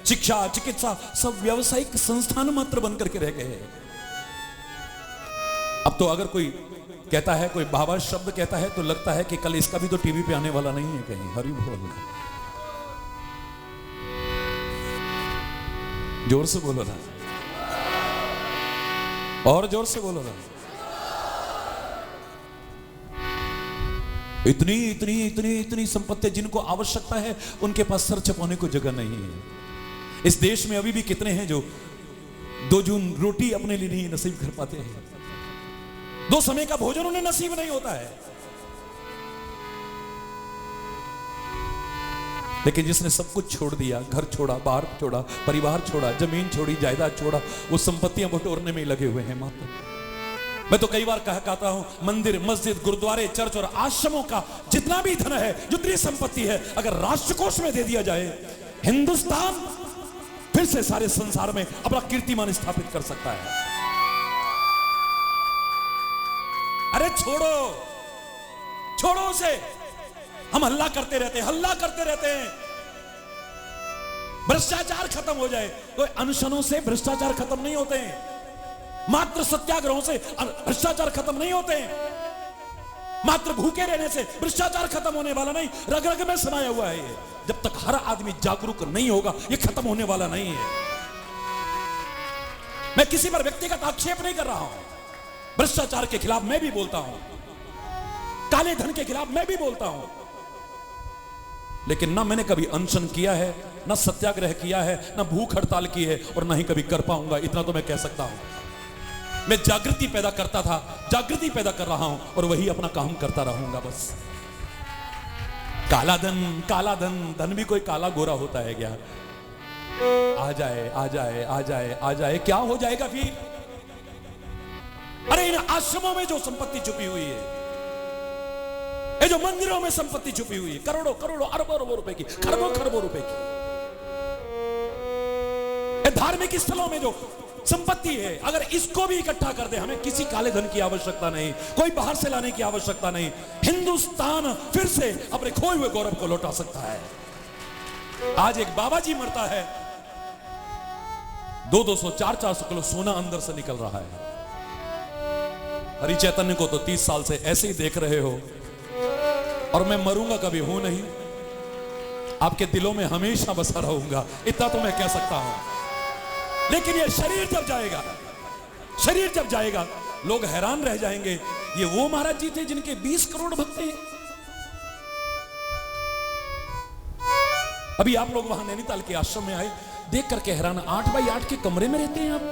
शिक्षा, चिकित्सा सब व्यावसायिक संस्थान मात्र बन करके रह गए हैं। अब तो अगर कोई कहता है, कोई बाबा शब्द कहता है, तो लगता है कि कल इसका भी तो टीवी पे आने वाला नहीं है कहीं। हरि बोल, जोर से बोलो ना, और जोर से बोलो ना। इतनी इतनी इतनी इतनी संपत्ति जिनको आवश्यकता है, उनके पास सर छुपाने को जगह नहीं है। इस देश में अभी भी कितने हैं जो 2 जून रोटी अपने लिए नहीं नसीब कर पाते हैं, 2 समय का भोजन उन्हें नसीब नहीं होता है। लेकिन जिसने सब कुछ छोड़ दिया, घर छोड़ा, बार छोड़ा, परिवार छोड़ा, जमीन छोड़ी, जायदाद छोड़ा, वो संपत्तियां बटोरने में लगे हुए हैं मात्र। मैं तो कई बार कहता हूं, मंदिर, मस्जिद, गुरुद्वारे, चर्च और आश्रमों का जितना भी धन है, जितनी संपत्ति है, अगर राष्ट्रकोष में दे दिया जाए, हिंदुस्तान फिर से सारे संसार में अपना कीर्तिमान स्थापित कर सकता है। अरे छोड़ो, छोड़ो उसे। हम हल्ला करते रहते हैं, हल्ला करते रहते हैं। भ्रष्टाचार खत्म हो जाए, कोई अनशनों से भ्रष्टाचार खत्म नहीं होते हैं, मात्र सत्याग्रहों से भ्रष्टाचार खत्म नहीं होते हैं, मात्र भूखे रहने से भ्रष्टाचार खत्म होने वाला नहीं, रग रग में समाया हुआ है ये। जब तक हर आदमी जागरूक नहीं होगा, ये खत्म होने वाला नहीं है। मैं किसी पर व्यक्तिगत आक्षेप नहीं कर रहा हूं, भ्रष्टाचार के खिलाफ मैं भी बोलता हूं, काले धन के खिलाफ मैं भी बोलता हूं, लेकिन ना मैंने कभी अनशन किया है, ना सत्याग्रह किया है, ना भूख हड़ताल की है, और ना ही कभी कर पाऊंगा। इतना तो मैं कह सकता हूं। मैं जागृति पैदा करता था, जागृति पैदा कर रहा हूं, और वही अपना काम करता रहूंगा बस। काला धन, काला धन, धन भी कोई काला गोरा होता है क्या? आ जाए, आ जाए, आ जाए, आ जाए, क्या हो जाएगा फिर? अरे इन आश्रमों में जो संपत्ति छुपी हुई है, ये जो मंदिरों में संपत्ति छुपी हुई है, करोड़ों करोड़ों, अरबों अरबों रुपए की, खरबों खरबों रुपए की, ये धार्मिक स्थलों में जो संपत्ति है, अगर इसको भी इकट्ठा कर दे, हमें किसी काले धन की आवश्यकता नहीं, कोई बाहर से लाने की आवश्यकता नहीं। हिंदुस्तान फिर से अपने खोए हुए गौरव को लौटा सकता है। आज एक बाबा जी मरता है, 200-200, 400-400 किलो सोना अंदर से निकल रहा है। हरि चैतन्य को तो 30 साल से ऐसे ही देख रहे हो, और मैं मरूंगा कभी हूं नहीं, आपके दिलों में हमेशा बसा रहूंगा, इतना तो मैं कह सकता हूं। लेकिन ये शरीर जब जाएगा, शरीर जब जाएगा, लोग हैरान रह जाएंगे, ये वो महाराज जी थे जिनके 20 करोड़ भक्त हैं। अभी आप लोग वहां नैनीताल के आश्रम में आए, देख करके हैरान, 8x8 के कमरे में रहते हैं आप।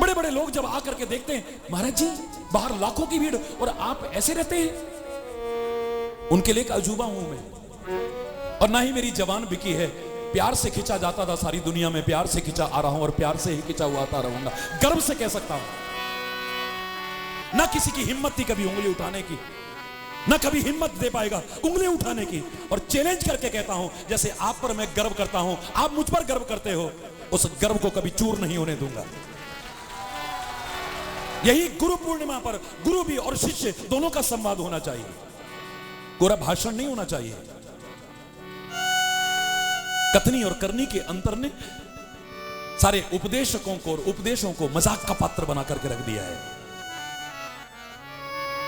बड़े बड़े लोग जब आकर के देखते हैं, महाराज जी बाहर लाखों की भीड़ और आप ऐसे रहते हैं, उनके लिए एक अजूबा हूं मैं। और ना ही मेरी जवान बिकी है, प्यार से खिंचा जाता था सारी दुनिया में, प्यार से खिंचा आ रहा हूं और प्यार से ही खिंचा हुआ आता रहूंगा, गर्व से कह सकता हूं। ना किसी की हिम्मत थी कभी उंगली उठाने की, ना कभी हिम्मत दे पाएगा उंगली उठाने की, और चैलेंज करके कहता हूं, जैसे आप पर मैं गर्व करता हूं, आप मुझ पर गर्व करते हो, उस गर्व को कभी चूर नहीं होने दूंगा। यही गुरु पूर्णिमा पर गुरु भी और शिष्य दोनों का संवाद होना चाहिए, पूरा भाषण नहीं होना चाहिए। कथनी और करनी के अंतर ने सारे उपदेशकों को और उपदेशों को मजाक का पात्र बना करके रख दिया है।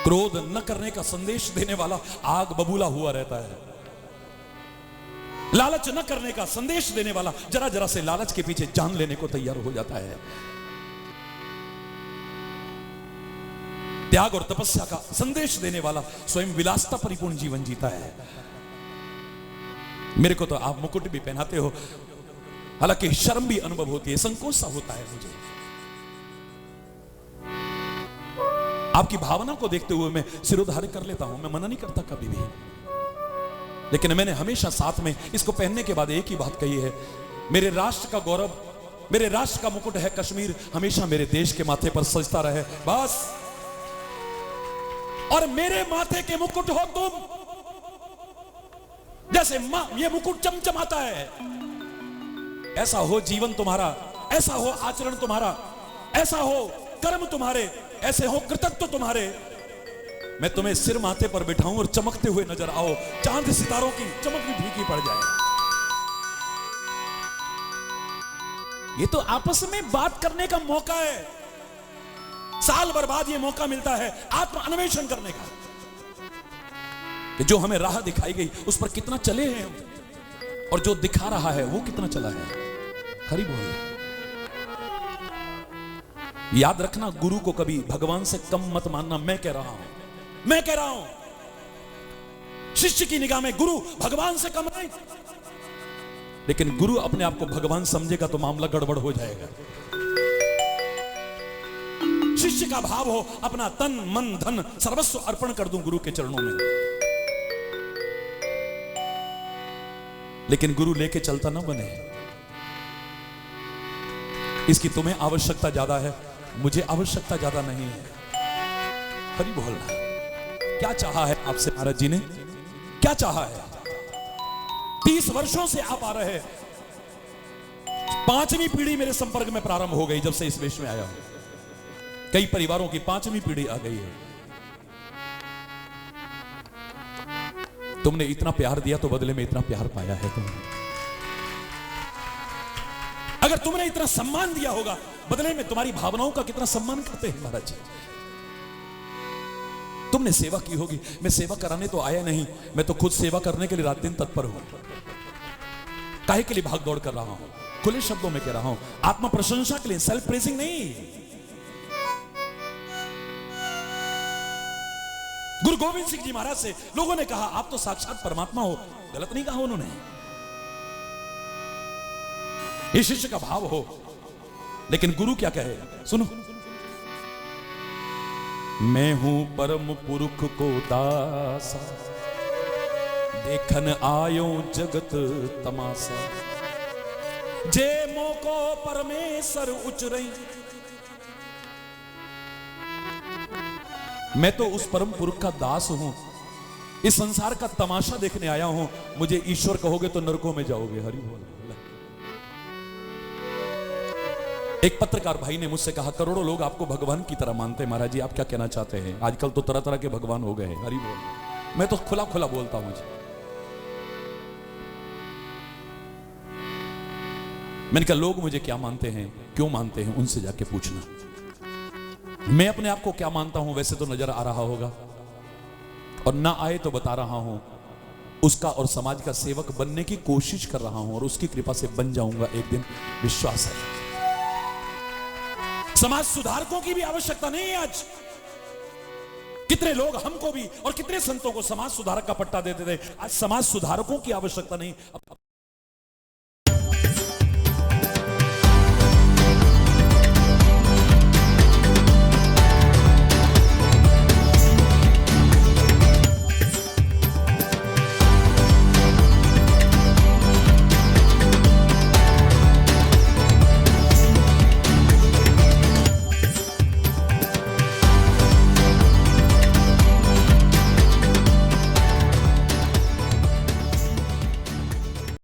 क्रोध न करने का संदेश देने वाला आग बबूला हुआ रहता है। लालच न करने का संदेश देने वाला जरा जरा से लालच के पीछे जान लेने को तैयार हो जाता है। त्याग और तपस्या का संदेश देने वाला स्वयं विलासता परिपूर्ण जीवन जीता है। मेरे को तो आप मुकुट भी पहनाते हो, हालांकि शर्म भी अनुभव होती है, संकोच सा होता है मुझे। आपकी भावना को देखते हुए मैं सिरोधार्य कर लेता हूं, मैं मना नहीं करता कभी भी, लेकिन मैंने हमेशा साथ में इसको पहनने के बाद एक ही बात कही है, मेरे राष्ट्र का गौरव, मेरे राष्ट्र का मुकुट है कश्मीर, हमेशा मेरे देश के माथे पर सजता रहे बस। और मेरे माथे के मुकुट हो तुम, जैसे ये मुकुट चमचमाता है, ऐसा हो जीवन तुम्हारा, ऐसा हो आचरण तुम्हारा, ऐसा हो कर्म तुम्हारे, ऐसे हो कृतज्ञ तुम्हारे, मैं तुम्हें सिर माथे पर बिठाऊं और चमकते हुए नजर आओ, चांद सितारों की चमक भी फीकी पड़ जाए। ये तो आपस में बात करने का मौका है, साल भर बाद ये मौका मिलता है आत्म अन्वेषण करने का, कि जो हमें राह दिखाई गई उस पर कितना चले हैं हम, और जो दिखा रहा है वो कितना चला है। हरि बोल। याद रखना, गुरु को कभी भगवान से कम मत मानना। मैं कह रहा हूं, शिष्य की निगाह में गुरु भगवान से कम नहीं, लेकिन गुरु अपने आप को भगवान समझेगा तो मामला गड़बड़ हो जाएगा। शिष्य का भाव हो अपना तन मन धन सर्वस्व अर्पण कर दूं गुरु के चरणों में, लेकिन गुरु लेके चलता ना बने। इसकी तुम्हें आवश्यकता ज्यादा है, मुझे आवश्यकता ज्यादा नहीं है। हरि बोल। क्या चाहा है आपसे महाराज जी ने, क्या चाहा है? 30 वर्षों से आप आ रहे हैं, 5वीं पीढ़ी मेरे संपर्क में प्रारंभ हो गई जब से इस वेश में आया हूं। कई परिवारों की 5वीं पीढ़ी आ गई है। तुमने इतना प्यार दिया तो बदले में इतना प्यार पाया है तुमने। अगर तुमने इतना सम्मान दिया होगा, बदले में तुम्हारी भावनाओं का कितना सम्मान करते हैं महाराज जी। तुमने सेवा की होगी, मैं सेवा कराने तो आया नहीं, मैं तो खुद सेवा करने के लिए रात दिन तत्पर हूं। काहे के लिए भाग दौड़ कर रहा हूं? खुले शब्दों में कह रहा हूं, आत्मा प्रशंसा के लिए, सेल्फ प्रेजिंग नहीं। गुरु गोविंद सिंह जी महाराज से लोगों ने कहा आप तो साक्षात परमात्मा हो, गलत नहीं कहा उन्होंने। ये शिष्य का भाव हो, लेकिन गुरु क्या कहे सुनो, मैं हूं परम पुरुष को दासा, देखन आयो जगत तमाशा, जे मोको परमेश्वर उचरई। मैं तो उस परम पुरुष का दास हूं, इस संसार का तमाशा देखने आया हूं। मुझे ईश्वर कहोगे तो नरकों में जाओगे। हरि बोल। एक पत्रकार भाई ने मुझसे कहा, करोड़ों लोग आपको भगवान की तरह मानते हैं महाराज जी, आप क्या कहना चाहते हैं? आजकल तो तरह तरह के भगवान हो गए हैं। हरि बोल। मैं तो खुला खुला बोलता हूं जी। मैंने कहा लोग मुझे क्या मानते हैं, क्यों मानते हैं, उनसे जाके पूछना। मैं अपने आप को क्या मानता हूं वैसे तो नजर आ रहा होगा, और ना आए तो बता रहा हूं। उसका और समाज का सेवक बनने की कोशिश कर रहा हूं, और उसकी कृपा से बन जाऊंगा एक दिन, विश्वास है। समाज सुधारकों की भी आवश्यकता नहीं है आज। कितने लोग हमको भी और कितने संतों को समाज सुधारक का पट्टा देते थे, आज समाज सुधारकों की आवश्यकता नहीं।